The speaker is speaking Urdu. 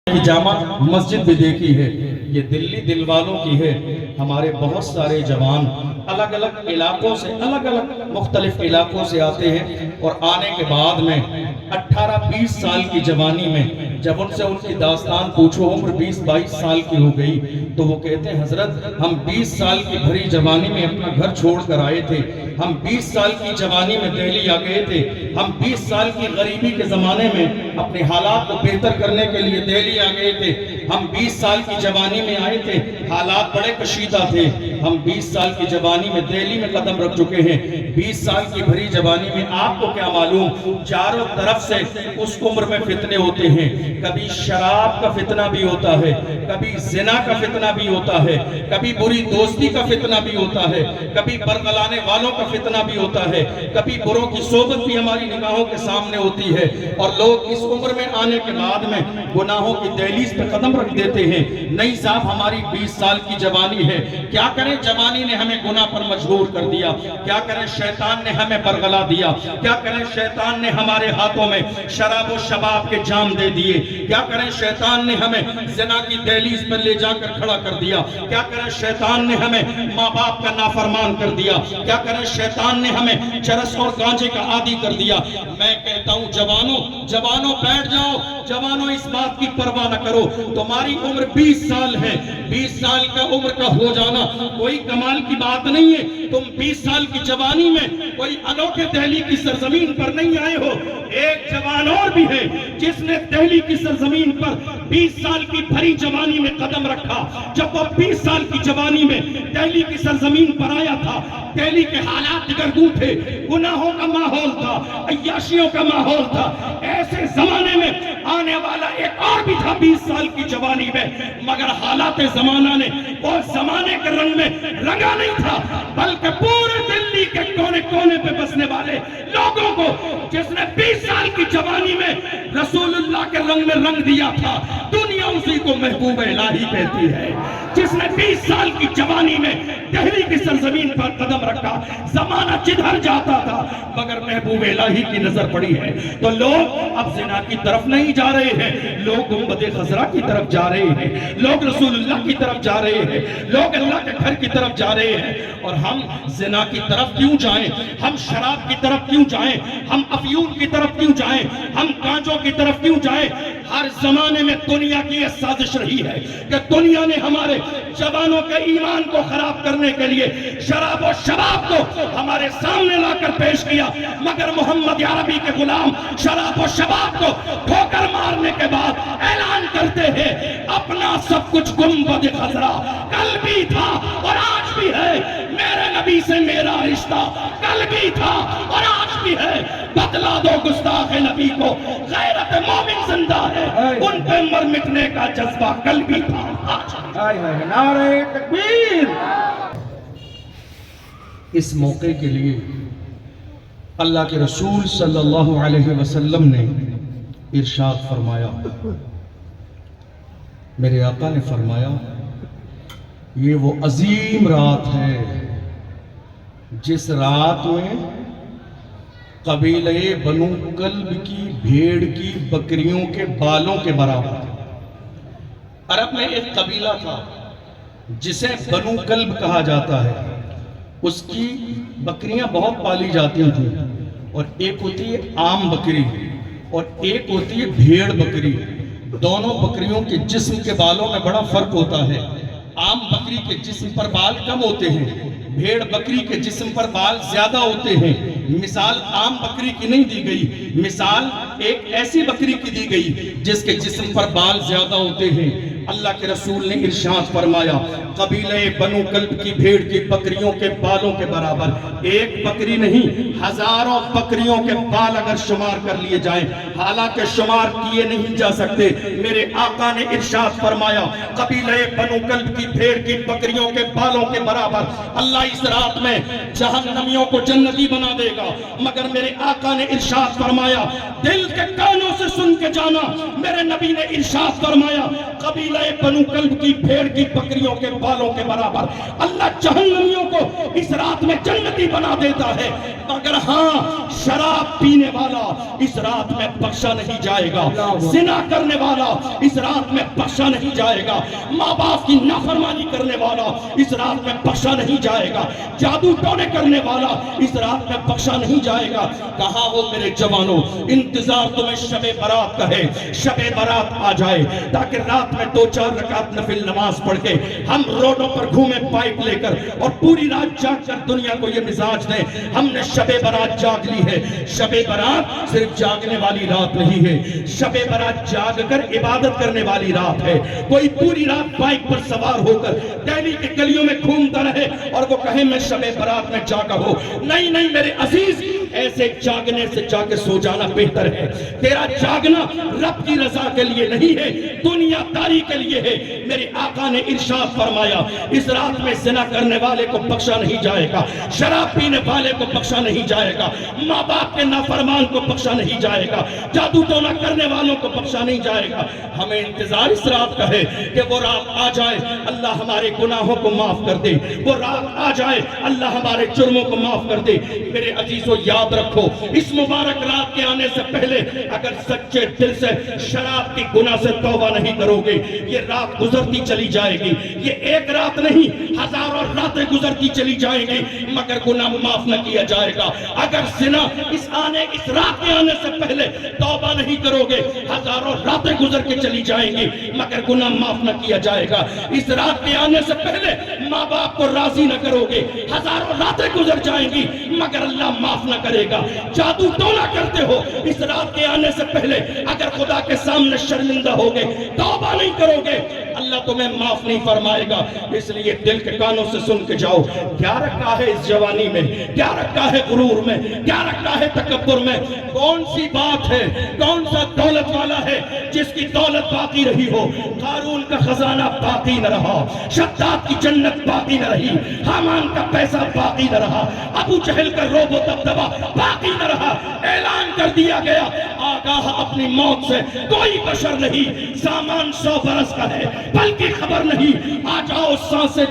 کی جامع مسجد بھی دیکھی ہے، یہ دلی دل والوں کی ہے۔ ہمارے بہت سارے جوان الگ الگ علاقوں سے مختلف علاقوں سے آتے ہیں، اور آنے کے بعد میں 18-20 سال کی جوانی میں جب ان سے ان کی داستان پوچھو، عمر 20-22 سال کی ہو گئی، تو وہ کہتے ہیں حضرت ہم 20 سال کی بھری جوانی میں اپنا گھر چھوڑ کر آئے تھے، ہم 20 سال کی جوانی میں دہلی آ گئے تھے، ہم 20 سال کی غریبی کے زمانے میں اپنے حالات کو بہتر کرنے کے لیے دہلی آ گئے تھے، ہم 20 سال کی جوانی میں آئے تھے، حالات بڑے کشیدہ تھے، ہم 20 سال کی جوانی میں دہلی میں قدم رکھ چکے ہیں۔ 20 سال کی بھری جوانی میں آپ کو کیا معلوم، چاروں طرف سے اس عمر میں فتنے ہوتے ہیں، کبھی شراب کا فتنہ بھی ہوتا ہے، کبھی زنا کا فتنہ بھی ہوتا ہے، کبھی بری دوستی کا فتنہ بھی ہوتا ہے، کبھی برگلانے والوں کا فتنہ بھی ہوتا ہے، کبھی بروں کی صحبت بھی ہماری نگاہوں کے سامنے ہوتی ہے، اور لوگ اس عمر میں آنے کے بعد میں گناہوں کی دہلیز پہ قدم رکھ دیتے ہیں۔ نہیں صاحب، ہماری 20 سال کی جوانی ہے، کیا کریں جوانی نے ہمیں گناہ پر مجبور کر دیا، کیا کریں شیطان نے ہمیں برگلا دیا، کیا کریں شیطان نے ہمارے ہاتھوں میں شراب و شباب کے جام دے دیے، کیا کریں شیطان نے ہمیں زنا کی دہلیز پر لے جا کر کھڑا کر دیا، کیا کریں شیطان نے ہمیں ماں باپ کا نافرمان کر دیا، کیا کریں شیطان نے ہمیں چرس اور گانجے کا عادی کر دیا۔ میں کہتا ہوں جوانوں بیٹھ جاؤ، جوانوں اس بات کی پرواہ نہ کرو، تمہاری عمر 20 سال ہے، 20 سال کا عمر کا ہو جانا کوئی کمال کی بات نہیں ہے۔ تم 20 سال کی جوانی میں کوئی انوکھے دہلی کی سرزمین پر نہیں آئے ہو، ایک جوان اور بھی ہے جس نے دہلی کی سرزمین پر 20 سال کی بھری جوانی میں قدم رکھا۔ جب وہ 20 سال کی جوانی میں دہلی کی سرزمین پر آیا تھا، دہلی کے حالات دگرگوں تھے، گناہوں کا ماحول تھا، عیاشیوں کا ماحول تھا۔ ایسے زمانے میں آنے والا ایک اور بھی تھا 20 سال کی جوانی میں، مگر حالات زمانہ نے وہ زمانے کے رنگ میں رنگا نہیں تھا، بلکہ پورے دلی کے کونے کونے پہ بسنے والے لوگوں کو جس نے 20 سال کی جوانی میں رسول اللہ کے رنگ میں رنگ دیا تھا، دنیا اسی کو محبوب الہی کہتی ہے۔ جس نے 20 سال کی جوانی میں دہلی کی سرزمین پر قدم رکھا، زمانہ جدھر جاتا تھا مگر محبوب الہی کی نظر پڑی ہے، تو لوگ اب زنا کی طرف نہیں جا رہے ہیں، لوگ گنبد خضرا کی طرف جا رہے ہیں، لوگ رسول اللہ کی طرف جا رہے ہیں، لوگ اللہ کے گھر کی طرف جا رہے ہیں۔ اور ہم زنا کی طرف کیوں جائیں، ہم شراب کی طرف کیوں جائیں، ہم افیون کی طرف کیوں جائیں، ہم گانجوں کی طرف کیوں جائیں؟ ہر زمانے میں دنیا کی یہ سازش رہی ہے کہ دنیا نے ہمارے جوانوں کے ایمان کو خراب کرنے کے لیے شراب و شباب کو ہمارے سامنے لا کر پیش کیا، مگر محمد عربی کے غلام شراب و شباب کو ٹھوکر مارنے کے بعد اعلان کرتے ہیں اپنا سب کچھ گنبد خضرا کل بھی تھا اور آج بھی ہے، میرے نبی سے میرا رشتہ کل بھی تھا اور آج بھی ہے، بتلا دو گستاخ نبی کو غیرت مومن زندہ ہے، ان پہ مر مٹنے کا جذبہ کل بھی تھا آج بھی۔ نعرہ تکبیر۔ اس موقع کے لیے اللہ کے رسول صلی اللہ علیہ وسلم نے ارشاد فرمایا، میرے آقا نے فرمایا یہ وہ عظیم رات ہے جس رات میں قبیلہ بنو کلب کی بھیڑ کی بکریوں کے بالوں کے برابر، عرب میں ایک قبیلہ تھا جسے بنو کلب کہا جاتا ہے، اس کی بکریاں بہت پالی جاتی تھیں، اور ایک ہوتی ہے عام بکری اور ایک ہوتی ہے بھیڑ بکری۔ دونوں بکریوں کے جسم کے بالوں میں بڑا فرق ہوتا ہے، عام بکری کے جسم پر بال کم ہوتے ہیں، بھیڑ بکری کے جسم پر بال زیادہ ہوتے ہیں۔ مثال عام بکری کی نہیں دی گئی، مثال ایک ایسی بکری کی دی گئی جس کے جسم پر بال زیادہ ہوتے ہیں۔ اللہ کے رسول نے ارشاد فرمایا قبیلہ بنو کلب کی بھیڑ کی بکریوں کے بالوں کے برابر، ایک بکری نہیں ہزاروں بکریوں کے بال اگر شمار کر لیے جائیں حالانکہ شمار کیے نہیں جا سکتے۔ میرے آقا نے ارشاد فرمایا قبیلہ بنو کلب کی بھیڑ کی بکریوں کے بالوں کے برابر اللہ اس رات میں جہنمیوں کو جنتی بنا دے گا، مگر میرے آقا نے ارشاد فرمایا دل دل کے کانوں سے سن کے جانا. میرے نبی نے ارشاد فرمایا قبیلہ بنو کلب کی بھیڑ کی بکریوں کے بالوں کے برابر اللہ جہنمیوں کو اس رات میں جنتی بنا دیتا ہے، مگر ہاں شراب پینے والا اس رات میں بخشا نہیں جائے گا، زنا کرنے والا اس رات میں بخشا نہیں جائے گا، ماں باپ کی نافرمانی کرنے والا اس رات میں بخشا نہیں جائے گا، جادو ٹونے کرنے والا اس رات میں بخشا نہیں جائے گا. کہاں ہو میرے جوانوں؟ انتظار تمہیں شب برات کا ہے، شب برات آ جائے تاکہ رات میں 2-4 رکعت نفل نماز پڑھ کے ہم روڈوں پر گھومیں پائپ لے کر اور پوری رات جاگ کر دنیا کو یہ مزاج دیں ہم نے شب برات جاگ لی ہے. شب برات صرف جاگنے والی رات نہیں ہے، شب برات جاگ کر عبادت کرنے والی رات ہے. کوئی پوری رات بائک پر سوار ہو کر دہلی کے گلیوں میں گھومتا رہے اور وہ کہے میں شب برات میں جاگا ہو، نہیں نہیں میرے عزیز، ایسے جاگنے سے جا کے سو جانا بہتر ہے. تیرا جاگنا رب کی رضا کے لیے نہیں ہے، دنیا داری کے لیے ہے. میرے آقا نے ارشاد فرمایا اس رات میں زنا کرنے والے کو بخشا نہیں جائے گا، شراب پینے والے کو بخشا نہیں جائے گا، ماں باپ کے نافرمان کو بخشا نہیں جائے گا، جادو ٹونا کرنے والوں کو بخشا نہیں جائے گا. ہمیں انتظار اس رات کا ہے کہ وہ رات آ جائے اللہ ہمارے گناہوں کو معاف کر دے، وہ رات آ جائے اللہ ہمارے جرموں کو معاف کر دے. میرے عزیزو یاد رکھو اس مبارک رات کے آنے سے پہلے اگر سچے دل سے شراب کی گناہ سے توبہ نہیں کرو گے یہ رات گزرتی چلی جائے گی. یہ ایک رات نہیں ہزاروں راتیں گزرتی چلی جائیں گی مگر گناہ معاف نہ کیا جائے گا. اگر زنا اس رات کے آنے سے پہلے توبہ نہیں کرو گے ہزاروں راتیں گزر کے چلی جائیں گی مگر گناہ معاف نہ کیا جائے گا. اس رات کے آنے سے پہلے ماں باپ کو راضی نہ کرو گے ہزاروں راتیں گزر جائیں گی مگر اللہ معاف نہ کرے گا. جادو ٹونا کرتے ہو اس رات کے آنے سے پہلے اگر خدا کے سامنے شرمندہ ہوگے توبہ نہیں کرو گے اللہ تمہیں معاف نہیں فرمائے گا. اس لیے دل کے کانوں سے سن کے جاؤ کیا رکھا ہے اس جوانی میں، کیا رکھا ہے غرور میں، کیا رکھا ہے تکبر میں. کون سی بات ہے، کون سا دولت والا ہے جس کی دولت باقی رہی ہو؟ قارون کا خزانہ باقی نہ رہا، شداد کی جنت باقی نہ رہی، حامان کا پیسہ باقی نہ رہا، ابو جہل کا روب و دبدبہ باقی نہ رہا. اعلان کر دیا گیا آگاہ اپنی موت سے کوئی بشر نہیں، سامان 100 برس کا ہے بلکہ خبر نہیں. آ جاؤ سانسیں